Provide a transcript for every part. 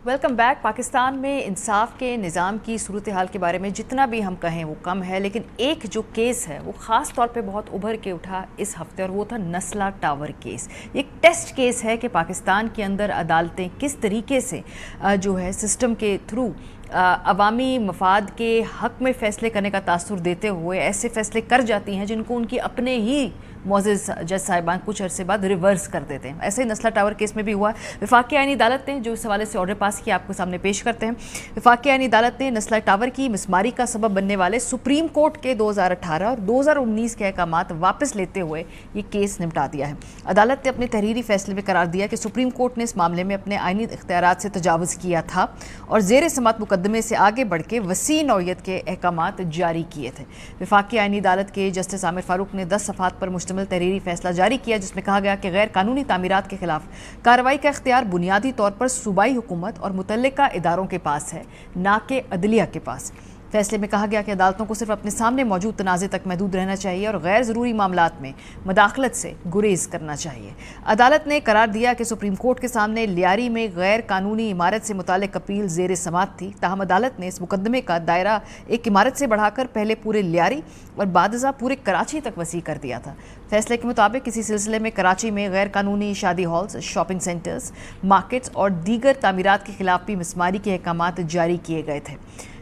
Welcome back. Pakistan में इंसाफ के निज़ाम की सूरत हाल के बारे में जितना भी हम कहें वो कम है, लेकिन एक जो केस है वो ख़ास तौर पे बहुत उभर के उठा इस हफ्ते, और वो था नस्ला टावर केस। एक टेस्ट केस है कि पाकिस्तान के अंदर अदालतें किस तरीके से जो है सिस्टम के थ्रू अवामी मफाद के हक़ में फ़ैसले करने का तासुर देते हुए ऐसे फ़ैसले कर जाती हैं जिनको उनकी अपने ही मोअज़्ज़ज़ जज साहिबान कुछ अरसे बाद रिवर्स कर देते हैं। ऐसे ही नस्ला टावर केस में भी हुआ। वफाकी आईनी अदालत ने जो इस हवाले से ऑर्डर पास किया आपको सामने पेश करते हैं। वफाकी आईनी अदालत ने नस्ला टावर की मिसमारी का सबब बनने वाले सुप्रीम कोर्ट के 2018 और 2019 के अहकामात वापस लेते हुए ये केस निपटा दिया है। अदालत ने अपने तहरीरी फैसले में करार दिया कि सुप्रीम कोर्ट ने इस मामले में अपने आईनी इख्तियारात से तजावुज़ किया था और ज़ेर समात मुकदमे से आगे बढ़ के वसी नौयत के अहकामात जारी किए थे। वफाकी आईनी अदालत के जस्टिस आमिर फारूक ने 10 सफ़हात पर मुश्तमिल तहरीरी फैसला जारी किया, जिसमें कहा गया कि गैर कानूनी तामीरात के खिलाफ कार्रवाई का इख्तियार बुनियादी तौर पर सूबाई हुकूमत और मुतल्लिका इदारों के पास है, ना कि अदलिया के पास। फैसले में कहा गया कि अदालतों को सिर्फ अपने सामने मौजूद तनाज़े तक महदूद रहना चाहिए और गैर ज़रूरी मामलात में मदाखलत से गुरेज करना चाहिए। अदालत ने करार दिया कि सुप्रीम कोर्ट के सामने लियारी में गैर कानूनी इमारत से मुतालिक अपील ज़ेर समात थी, ताहम अदालत ने इस मुकदमे का दायरा एक इमारत से बढ़ाकर पहले पूरे लियारी और बादज़ा पूरे कराची तक वसी कर दिया था। फैसले के मुताबिक किसी सिलसिले में कराची में गैर कानूनी शादी हॉल्स, शॉपिंग सेंटर्स, मार्केट्स और दीगर तामीरात के खिलाफ भी मिसमारी के अहकामात जारी किए गए थे।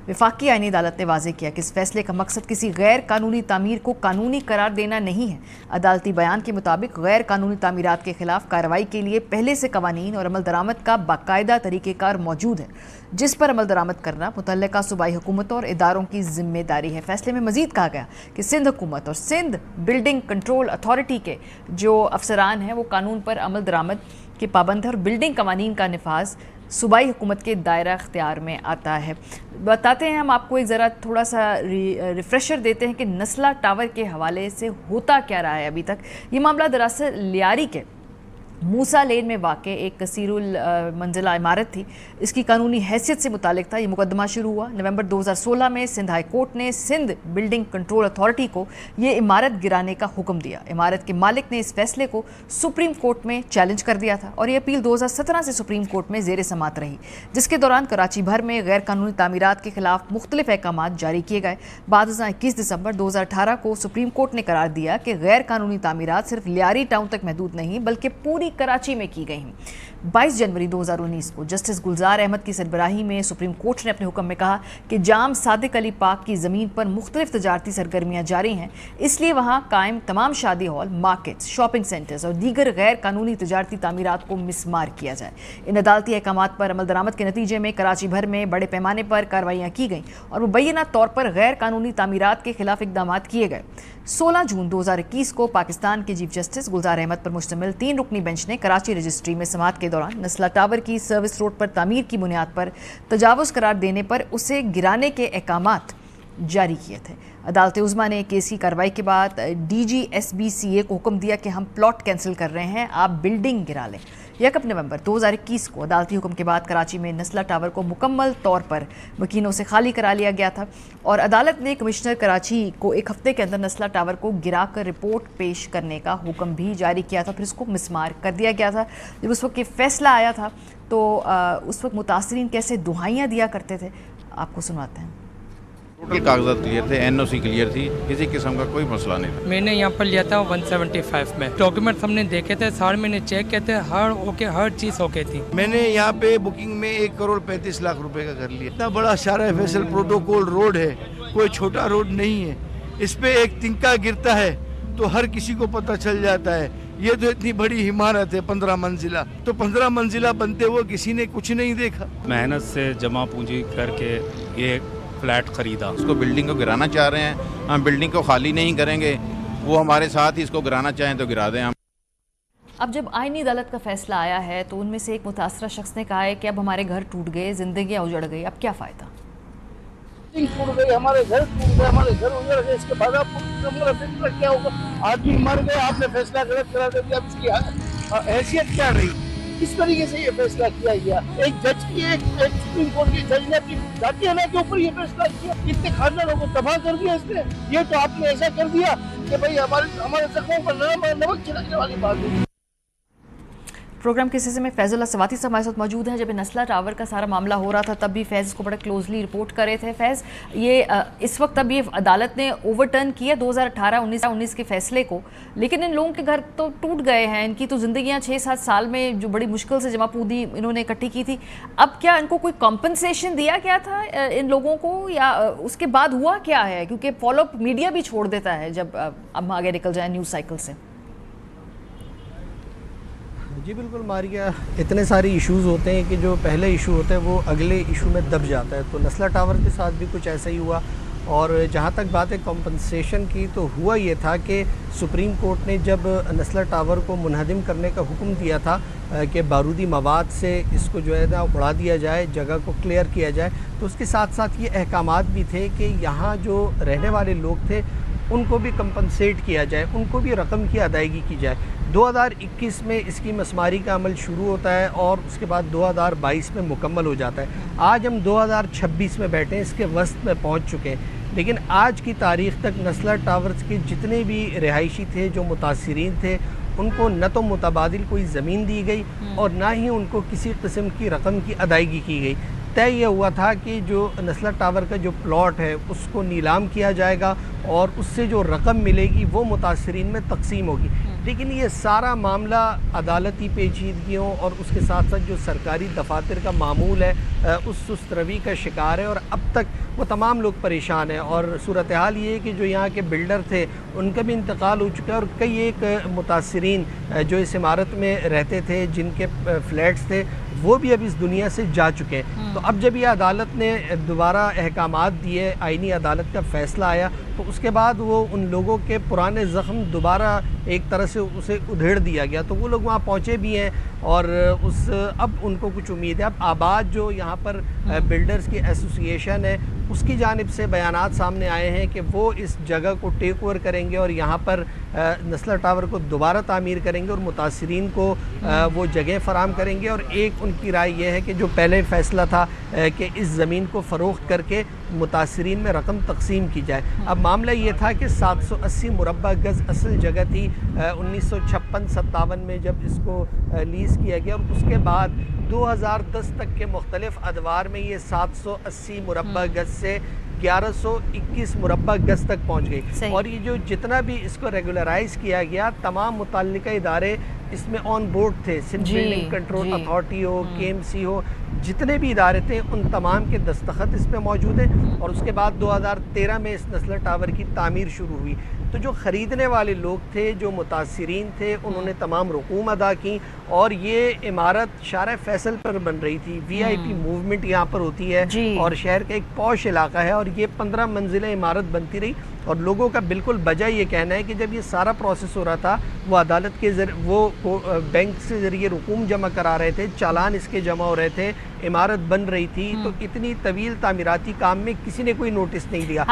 वफाकी आईनी अदालत ने वाज़ेह किया कि इस फैसले का मकसद किसी गैर कानूनी तामीर को कानूनी करार देना नहीं है। अदालती बयान के मुताबिक गैर कानूनी तामीरात के खिलाफ कार्रवाई के लिए पहले से कवानीन और अमल दरामद का बाकायदा तरीक़ेकार मौजूद है, जिस पर अमल दरामद करना मुतल्लिका सूबाई हुकूमतों और इदारों की जिम्मेदारी है। फैसले में मजीद कहा गया कि सिंध हुकूमत और सिंध बिल्डिंग कंट्रोल अथॉरिटी के जो अफसरान हैं वो कानून पर अमल दरामद के पाबंद है और बिल्डिंग कवानीन का निफाज सूबाई हुकूमत के दायरा अख्तियार में आता है। बताते हैं हम आपको एक ज़रा थोड़ा सा रिफ्रेशर देते हैं कि नस्ला टावर के हवाले से होता क्या रहा है अभी तक। ये मामला दरअसल लियारी के मूसा लेन में वाक़ एक कसीरुल मंजिला इमारत थी, इसकी कानूनी हैसियत से मुतालिक था। ये मुकदमा शुरू हुआ नवंबर 2016 में। सिंध हाई कोर्ट ने सिंध बिल्डिंग कंट्रोल अथॉरिटी को ये इमारत गिराने का हुक्म दिया। इमारत के मालिक ने इस फैसले को सुप्रीम कोर्ट में चैलेंज कर दिया था और ये अपील 2017 से सुप्रीम कोर्ट में ज़ेर समात रही, जिसके दौरान कराची भर में गैर कानूनी तामीरात के खिलाफ मुख्तलिफ अहकामात जारी किए गए। बादशाह 21 दिसंबर 2018 को सुप्रीम कोर्ट ने करार दिया कि गैर कानूनी तामीरात सिर्फ लियारी टाउन तक महदूद नहीं बल्कि पूरी कराची में की गई हैं। 22 जनवरी 2019 को जस्टिस गुलजार अहमद की सरबराही में सुप्रीम कोर्ट ने अपने हुक्म में कहा कि जाम सादिक अली पाक की ज़मीन पर मुख्तलिफ तजारती सरगर्मियाँ जारी हैं, इसलिए वहाँ कायम तमाम शादी हॉल, मार्केट्स, शॉपिंग सेंटर्स और दीगर गैर कानूनी तजारती तामीरात को मिसमार किया जाए। इन अदालती अहकामात पर अमल दरामद के नतीजे में कराची भर में बड़े पैमाने पर कार्रवाइयाँ की गईं और मुबैना तौर पर गैर कानूनी तामीरात के खिलाफ इकदाम किए गए। 16 जून 2021 को पाकिस्तान के चीफ जस्टिस गुलजार अहमद पर मुश्तमिल 3 रुकनी बेंच ने कराची रजिस्ट्री में समाअत के दौरान नस्ला टावर की सर्विस रोड पर तामीर की बुनियाद पर तजावुज़ करार देने पर उसे गिराने के अहकामात जारी किए थे। अदालत उज़्मा ने केस की कार्रवाई के बाद DGSBCA को हुक्म दिया कि हम प्लॉट कैंसिल कर रहे हैं, आप बिल्डिंग गिरा लें। 1 नवंबर 2021 को अदालती हुक्म के बाद कराची में नस्ला टावर को मुकम्मल तौर पर मकीनों से खाली करा लिया गया था और अदालत ने कमिश्नर कराची को 1 हफ्ते के अंदर नस्ला टावर को गिरा कर रिपोर्ट पेश करने का हुक्म भी जारी किया था। फिर इसको मिसमार कर दिया गया था। जब उस वक्त ये फैसला आया था तो उस वक्त मुतासरीन कैसे दुहाइयाँ दिया करते थे, आपको सुनवाते हैं। टोटल कागजात क्लियर थे, NOC क्लियर थी, किसी किस्म का कोई मसला नहीं था। मैंने यहाँ पर लिया था 175 में। डॉक्यूमेंट हमने देखे थे, सारे मैंने चेक किए थे, हर चीज़ ओके थी। मैंने यहाँ पे बुकिंग में 1 करोड़ 35 लाख रुपए का कर लिया। इतना बड़ा शारा फैसल प्रोटोकॉल रोड है, कोई छोटा रोड नहीं है। इस पे एक तिनका गिरता है तो हर किसी को पता चल जाता है। ये तो इतनी बड़ी इमारत है 15 मंजिला, तो 15 मंजिला बनते हुए किसी ने कुछ नहीं देखा। मेहनत से जमा पूंजी करके ये फ्लैट खरीदा। उसको बिल्डिंग को गिराना चाह रहे हैं, हम बिल्डिंग को खाली नहीं करेंगे, वो हमारे साथ ही इसको गिराना चाहें तो गिरा दें हम। अब जब आईनी अदालत का फैसला आया है तो उनमें से एक मुतासरा शख्स ने कहा है कि अब हमारे घर टूट गए, जिंदगियां उजड़ गई, अब क्या फ़ायदा। टूट गई, हमारे घर टूट गए, हमारे घर उजड़ गए, इसके बाद हमारा फैसला क्या होगा। आदमी मर गए, आपने फैसला गलत करा दिया, अब इसकी हैसियत क्या रही। किस तरीके से ये फैसला किया गया। एक जज की एक सुप्रीम कोर्ट के जज ने अपनी जाती है ना के ऊपर ये फैसला किया। कितने खानदानों को तबाह कर दिया इसने। ये तो आपने ऐसा कर दिया कि भाई हमारे जख्मों पर नमक छिड़कने वाली बात है। प्रोग्राम के हिस्से में फैज़ उल्लाह सवाती साहब हमारे साथ मौजूद हैं। जब नस्ला टावर का सारा मामला हो रहा था तब भी फैज़ को बड़ा क्लोजली रिपोर्ट कर रहे थे। फैज़, ये इस वक्त अब ये अदालत ने ओवरटर्न किया 2018-19 के फैसले को, लेकिन इन लोगों के घर तो टूट गए हैं, इनकी तो ज़िंदगियाँ 6-7 साल में जो बड़ी मुश्किल से जमा पूंजी इन्होंने इकट्ठी की थी, अब क्या इनको कोई कॉम्पनसेशन दिया गया था इन लोगों को, या उसके बाद हुआ क्या है? क्योंकि फॉलोअप मीडिया भी छोड़ देता है जब हम आगे निकल जाए न्यूज़ साइकिल से। जी बिल्कुल मारिया, इतने सारे इश्यूज़ होते हैं कि जो पहले इशू होता है वो अगले इशू में दब जाता है। तो नस्ला टावर के साथ भी कुछ ऐसा ही हुआ। और जहाँ तक बात है कॉम्पनसेशन की, तो हुआ ये था कि सुप्रीम कोर्ट ने जब नस्ला टावर को मुनहदिम करने का हुक्म दिया था कि बारूदी मवाद से इसको जो है ना उड़ा दिया जाए, जगह को क्लियर किया जाए, तो उसके साथ साथ ये अहकामात भी थे कि यहाँ जो रहने वाले लोग थे उनको भी कंपनसेट किया जाए, उनको भी रकम की अदायगी की जाए। 2021 में इसकी मसमारी का अमल शुरू होता है और उसके बाद 2022 में मुकम्मल हो जाता है। आज हम 2026 में बैठे हैं, इसके वस्त में पहुंच चुके हैं, लेकिन आज की तारीख़ तक नस्ला टावर्स के जितने भी रिहायशी थे जो मुतासिरीन थे उनको न तो मुतबादिल कोई ज़मीन दी गई और ना ही उनको किसी किस्म की रकम की अदायगी की गई। तय ये हुआ था कि जो नस्ला टावर का जो प्लॉट है उसको नीलाम किया जाएगा और उससे जो रकम मिलेगी वो मुतासिरीन में तकसीम होगी। लेकिन ये सारा मामला अदालती पेचीदगियों और उसके साथ साथ जो सरकारी दफातर का मामूल है उस सुस्त रवि का शिकार है और अब तक वो तमाम लोग परेशान हैं। और सूरत हाल ये है कि जो यहाँ के बिल्डर थे उनका भी इंतकाल हो चुका है और कई एक मुतासिरीन जो इस इमारत में रहते थे, जिनके फ्लैट्स थे, वो भी अब इस दुनिया से जा चुके हैं। तो अब जब ये अदालत ने दोबारा अहकामात दिए, आईनी अदालत का फ़ैसला आया, तो उसके बाद वो उन लोगों के पुराने ज़ख्म दोबारा एक तरह से उसे उधेड़ दिया गया। तो वो लोग वहाँ पहुँचे भी हैं और अब उनको कुछ उम्मीद है। अब आबाद जो यहाँ पर बिल्डर्स की एसोसिएशन है उसकी जानिब से बयानात सामने आए हैं कि वो इस जगह को टेक ओवर करेंगे और यहाँ पर नस्ला टावर को दोबारा तामीर करेंगे और मुतासिरीन को वो जगह फराम करेंगे। और एक उनकी राय ये है कि जो पहले फ़ैसला था कि इस ज़मीन को फ़रोख्त करके मुतासिरीन में रकम तकसीम की जाए। अब मामला ये था कि 780 मुरब्बा गज़ असल जगह थी 1956-57 में जब इसको लीज़ किया गया और उसके बाद 2010 तक के मुख्तलिफ अदवार में ये 780 मुरब्बा गज़ से 1121 मुरब्बा गज़ तक पहुँच गई। और ये जो जितना भी इसको रेगुलराइज़ किया गया, तमाम मुतल्लिका इदारे इसमें ऑन बोर्ड थे। सिंध बिल्डिंग कंट्रोल अथॉरिटी हो, KMC हो, जितने भी इदारे थे उन तमाम के दस्तखत इस पर मौजूद हैं। और उसके बाद 2013 में इस नस्ला टावर की तामीर शुरू हुई। तो जो ख़रीदने वाले लोग थे, जो मुतासिरीन थे, उन्होंने तमाम रकूम अदा की और ये इमारत शारा फैसल पर बन रही थी। VIP मूवमेंट यहाँ पर होती है और शहर का एक पॉश इलाका है और ये 15 मंजिला इमारत बनती रही। और लोगों का बिल्कुल वजह ये कहना है कि जब ये सारा प्रोसेस हो रहा था, वो अदालत के वो बैंक से ज़रिए रकूम जमा करा रहे थे, चालान इसके जमा हो रहे थे, इमारत बन रही थी, तो इतनी तवील तामीराती काम में किसी ने कोई नोटिस नहीं लिया।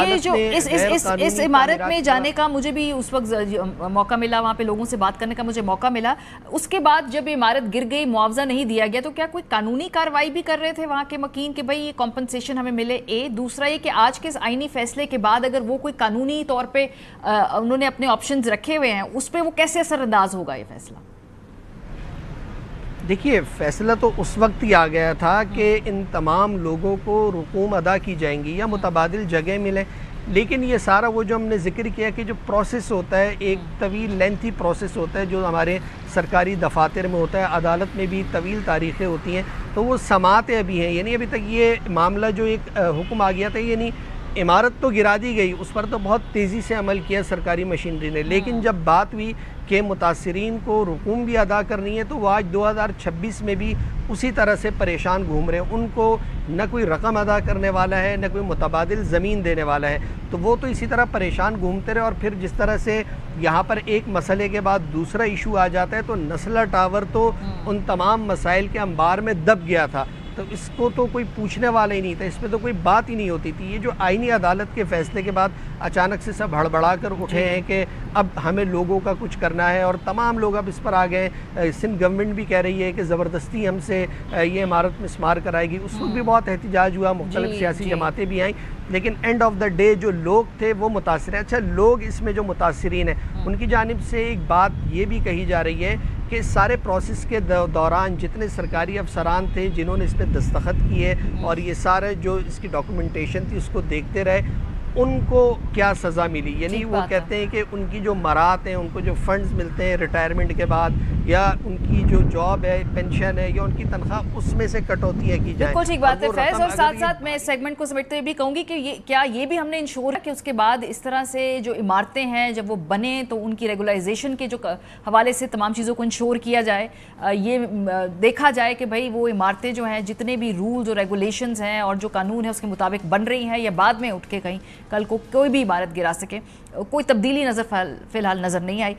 ये जो इस इमारत में जाने का मुझे भी उस वक्त मौका मिला, वहाँ पे लोगों से बात करने का मुझे मौका मिला। उसके बाद जब इमारत गिर गई, मुआवजा नहीं दिया गया, तो क्या कोई कानूनी कार्रवाई भी कर रहे थे वहाँ के मकीन कि भाई ये कॉम्पनसेशन हमें मिले? दूसरा ये कि आज के इस आईनी फैसले के बाद अगर वो कोई कानूनी तौर पे उन्होंने अपने ऑप्शंस रखे हुए हैं, उस पर वो कैसे असरअंदाज होगा ये फैसला? देखिए, फ़ैसला तो उस वक्त ही आ गया था कि इन तमाम लोगों को रकूम अदा की जाएंगी या मुतबादिल जगह मिले। लेकिन ये सारा वो जो हमने ज़िक्र किया कि जो प्रोसेस होता है, एक तवील लेंथी प्रोसेस होता है जो हमारे सरकारी दफातर में होता है, अदालत में भी तवील तारीख़ें होती हैं, तो वो समातें अभी हैं। यानी अभी तक ये मामला जो एक हुक्म आ गया था, यानी इमारत तो गिरा दी गई, उस पर तो बहुत तेज़ी से अमल किया सरकारी मशीनरी ने, लेकिन जब बात हुई कि मुतासिरीन को रकूम भी अदा करनी है, तो वो आज 2026 में भी उसी तरह से परेशान घूम रहे हैं। उनको न कोई रकम अदा करने वाला है, न कोई मुतबादिल ज़मीन देने वाला है, तो वो तो इसी तरह परेशान घूमते रहे। और फिर जिस तरह से यहाँ पर एक मसले के बाद दूसरा इशू आ जाता है, तो नस्ला टावर तो उन तमाम मसाइल के अंबार में दब गया था, तो इसको तो कोई पूछने वाला ही नहीं था, इस पर तो कोई बात ही नहीं होती थी। ये जो आईनी अदालत के फ़ैसले के बाद अचानक से सब हड़बड़ा कर उठे हैं कि अब हमें लोगों का कुछ करना है और तमाम लोग अब इस पर आ गए। सिंध गवर्नमेंट भी कह रही है कि ज़बरदस्ती हमसे ये इमारत मिस्मार कराएगी। उस वक्त भी बहुत एहतजाज हुआ, मुख्तलिफ सियासी जमातें भी आईं, लेकिन एंड ऑफ द डे जो लोग थे वो मुतासिर हैं। अच्छा, लोग इसमें जो मुतासिरीन हैं उनकी जानिब से एक बात ये भी कही जा रही है کہ سارے پروسیس کے دوران جتنے سرکاری افسران تھے جنہوں نے اس پہ دستخط کیے اور یہ سارے جو اس کی ڈاکومنٹیشن تھی اس کو دیکھتے رہے، ان کو کیا سزا ملی؟ یعنی وہ کہتے ہیں کہ ان کی جو مرات ہیں، ان کو جو فنڈز ملتے ہیں ریٹائرمنٹ کے بعد، یا ان کی جو جاب ہے، پینشن ہے، یا ان کی تنخواہ، اس میں سے کٹوتیاں کی جائیں۔ بالکل ٹھیک بات ہے فیض، اور ساتھ ساتھ میں اس سیگمنٹ کو سمیٹتے ہوئے بھی کہوں گی کہ کیا یہ بھی ہم نے انشور ہے کہ اس کے بعد اس طرح سے جو عمارتیں ہیں جب وہ بنے تو ان کی ریگولائزیشن کے جو حوالے سے تمام چیزوں کو انشور کیا جائے، یہ دیکھا جائے کہ بھائی وہ عمارتیں جو ہیں جتنے بھی رولز اور ریگولیشنز ہیں اور جو قانون ہے اس کے مطابق بن رہی ہیں، یا بعد میں اٹھ کے کہیں کل کو کوئی بھی عمارت گرا سکے؟ کوئی تبدیلی فی الحال نظر نہیں آئی۔